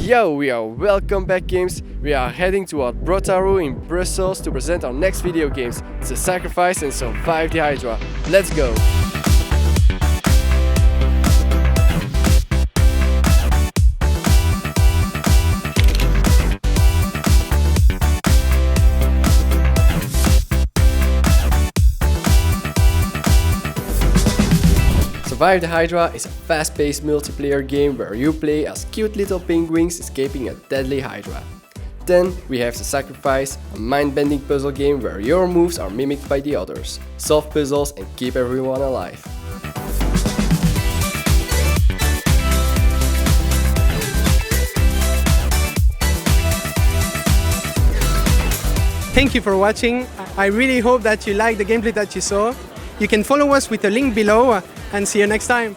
Yo, we are welcome back games. We are heading toward Brotaru in Brussels to present our next video games. It's a sacrifice and survive the Hydra. Let's go! Survive the Hydra is a fast-paced multiplayer game where you play as cute little penguins escaping a deadly Hydra. Then we have the Sacrifice, a mind-bending puzzle game where your moves are mimicked by the others. Solve puzzles and keep everyone alive. Thank you for watching. I really hope that you liked the gameplay that you saw. You can follow us with a link below and see you next time.